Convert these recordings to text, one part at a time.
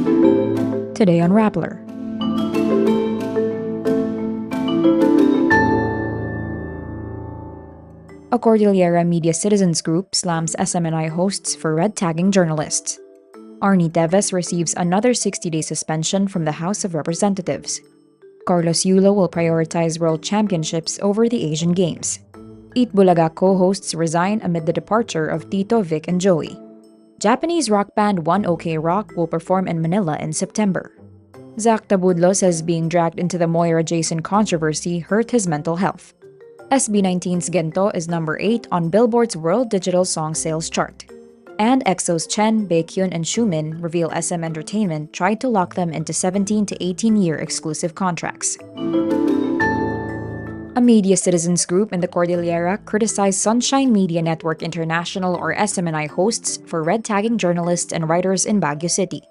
Today on Rappler. A Cordillera media citizens group slams SMNI hosts for red tagging journalists. Arnie Teves receives another 60-day suspension from the House of Representatives. Yulo will prioritize World Championships over the Asian Games. Eat Bulaga co-hosts resign amid the departure of Tito, Vic, and Joey. Japanese rock band wRap will perform in Manila in September. Zack Tabudlo says being dragged into the Moira Jason controversy hurt his mental health. SB19's GENTO is number 8 on Billboard's World Digital Song Sales chart. And EXO's Chen, Baekhyun, and Xiumin reveal SM Entertainment tried to lock them into 17 to 18-year exclusive contracts. A media citizens group in the Cordillera criticized Sunshine Media Network International or SMNI hosts for red-tagging journalists and writers in Baguio City.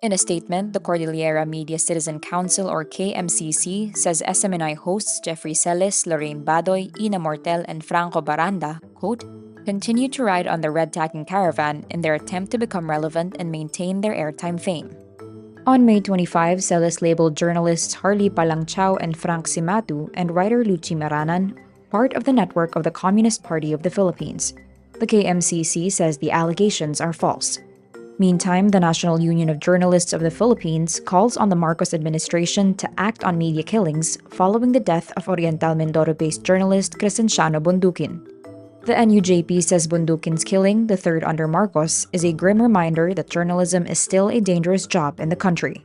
In a statement, the Cordillera Media Citizen Council or KMCC says SMNI hosts Jeffrey Celes, Lorraine Badoy, Ina Mortel, and Franco Baranda, quote, continue to ride on the red-tagging caravan in their attempt to become relevant and maintain their airtime fame. On May 25, Celes labeled journalists Harley Palangchao and Frank Simatu and writer Luchi Maranan part of the network of the Communist Party of the Philippines. The KMCC says the allegations are false. Meantime, the National Union of Journalists of the Philippines calls on the Marcos administration to act on media killings following the death of Oriental Mindoro-based journalist Crescenciano Bundukin. The NUJP says Bundukin's killing, the third under Marcos, is a grim reminder that journalism is still a dangerous job in the country.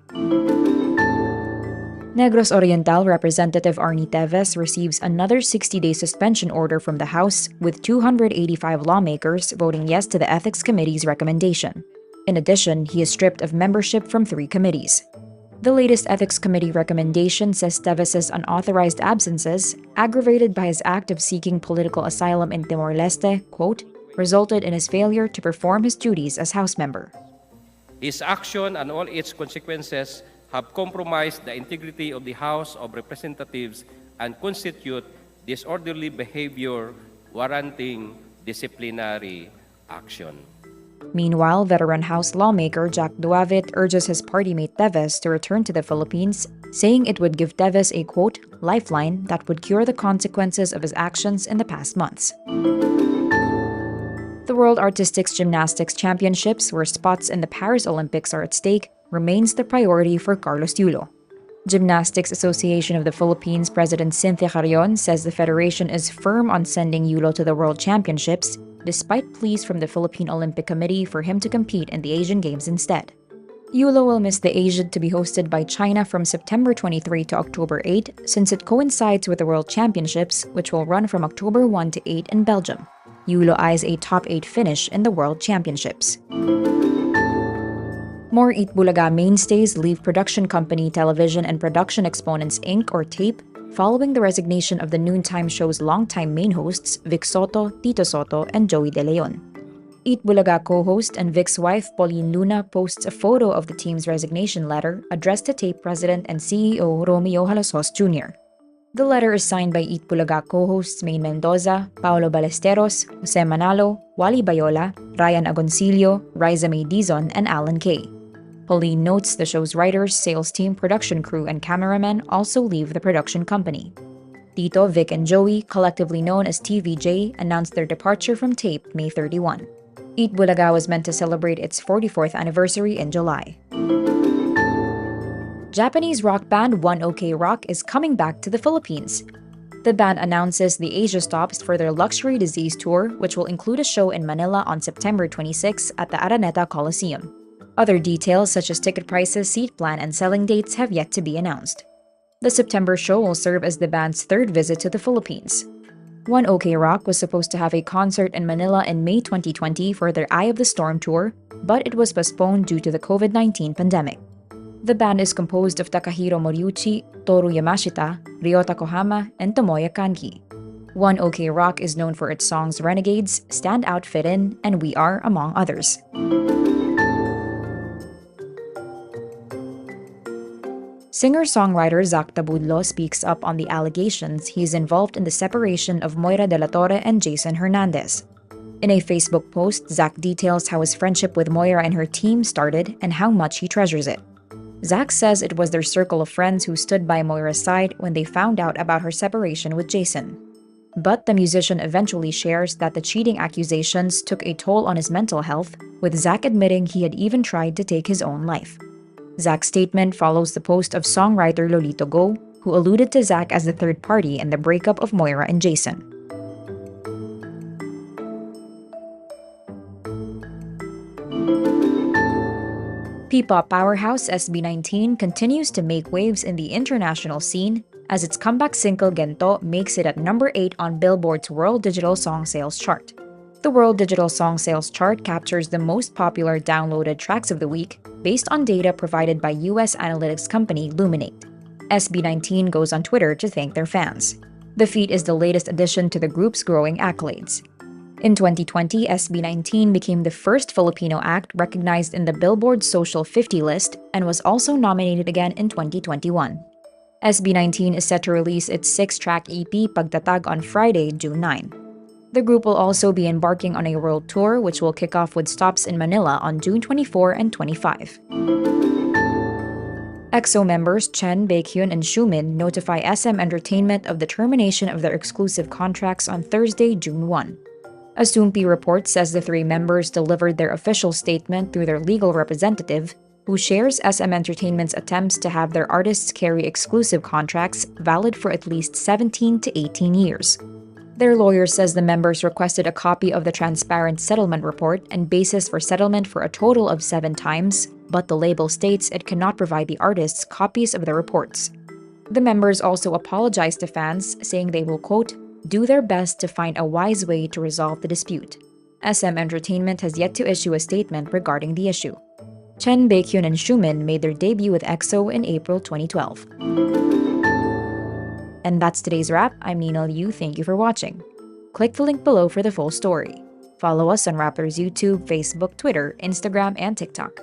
Negros Oriental Representative Arnie Teves receives another 60-day suspension order from the House, with 285 lawmakers voting yes to the Ethics Committee's recommendation. In addition, he is stripped of membership from 3 committees. The latest Ethics Committee recommendation says Teves's unauthorized absences, aggravated by his act of seeking political asylum in Timor-Leste, quote, resulted in his failure to perform his duties as House member. His action and all its consequences have compromised the integrity of the House of Representatives and constitute disorderly behavior warranting disciplinary action. Meanwhile, veteran House lawmaker Jack Duavit urges his party mate Teves to return to the Philippines, saying it would give Teves a, quote, lifeline that would cure the consequences of his actions in the past months. The World Artistics Gymnastics Championships, where spots in the Paris Olympics are at stake, remains the priority for Carlos Yulo. Gymnastics Association of the Philippines President Cynthia Carrion says the federation is firm on sending Yulo to the World Championships, despite pleas from the Philippine Olympic Committee for him to compete in the Asian Games instead. Yulo will miss the Asian to be hosted by China from September 23 to October 8, since it coincides with the World Championships, which will run from October 1 to 8 in Belgium. Yulo eyes a top 8 finish in the World Championships. More Eat Bulaga Mainstays leave production company Television and Production Exponents Inc. or TAPE following the resignation of the noontime show's longtime main hosts Vic Soto, Tito Soto, and Joey De Leon. Eat Bulaga co-host and Vic's wife Pauline Luna posts a photo of the team's resignation letter addressed to TAPE President and CEO Romeo Halasos Jr. The letter is signed by Eat Bulaga co-hosts Maine Mendoza, Paolo Ballesteros, Jose Manalo, Wally Bayola, Ryan Agoncillo, Riza May Dizon, and Alan Kay. Pauline notes the show's writers, sales team, production crew, and cameramen also leave the production company. Tito, Vic, and Joey, collectively known as TVJ, announced their departure from TAPE May 31. Eat Bulaga was meant to celebrate its 44th anniversary in July. Japanese rock band wRap is coming back to the Philippines. The band announces the Asia stops for their Luxury Disease Tour, which will include a show in Manila on September 26 at the Araneta Coliseum. Other details such as ticket prices, seat plan, and selling dates have yet to be announced. The September show will serve as the band's 3rd visit to the Philippines. wRap was supposed to have a concert in Manila in May 2020 for their Eye of the Storm tour, but it was postponed due to the COVID-19 pandemic. The band is composed of Takahiro Moriuchi, Toru Yamashita, Ryota Kohama, and Tomoya Kanki. wRap is known for its songs Renegades, Stand Out Fit In, and We Are, among others. Singer-songwriter Zack Tabudlo speaks up on the allegations he's involved in the separation of Moira de la Torre and Jason Hernandez. In a Facebook post, Zack details how his friendship with Moira and her team started and how much he treasures it. Zack says it was their circle of friends who stood by Moira's side when they found out about her separation with Jason. But the musician eventually shares that the cheating accusations took a toll on his mental health, with Zack admitting he had even tried to take his own life. Zack's statement follows the post of songwriter Lolito Go, who alluded to Zack as the third party in the breakup of Moira and Jason. P-pop powerhouse SB19 continues to make waves in the international scene as its comeback single GENTO makes it at number 8 on Billboard's World Digital Song Sales chart. The World Digital Song Sales chart captures the most popular downloaded tracks of the week based on data provided by US analytics company Luminate. SB19 goes on Twitter to thank their fans. The feat is the latest addition to the group's growing accolades. In 2020, SB19 became the first Filipino act recognized in the Billboard Social 50 list and was also nominated again in 2021. SB19 is set to release its 6-track EP Pagtatag on Friday, June 9. The group will also be embarking on a world tour which will kick off with stops in Manila on June 24 and 25. EXO members Chen, Baekhyun, and Xiumin notify SM Entertainment of the termination of their exclusive contracts on Thursday, June 1. A Soompi report says the 3 members delivered their official statement through their legal representative, who shares SM Entertainment's attempts to have their artists carry exclusive contracts valid for at least 17 to 18 years. Their lawyer says the members requested a copy of the transparent settlement report and basis for settlement for a total of 7 times, but the label states it cannot provide the artists copies of the reports. The members also apologized to fans, saying they will, quote, do their best to find a wise way to resolve the dispute. SM Entertainment has yet to issue a statement regarding the issue. Chen, Baekhyun, and Xiumin made their debut with EXO in April 2012. And that's today's wrap. I'm Nina Liu. Thank you for watching. Click the link below for the full story. Follow us on Rappler's YouTube, Facebook, Twitter, Instagram, and TikTok.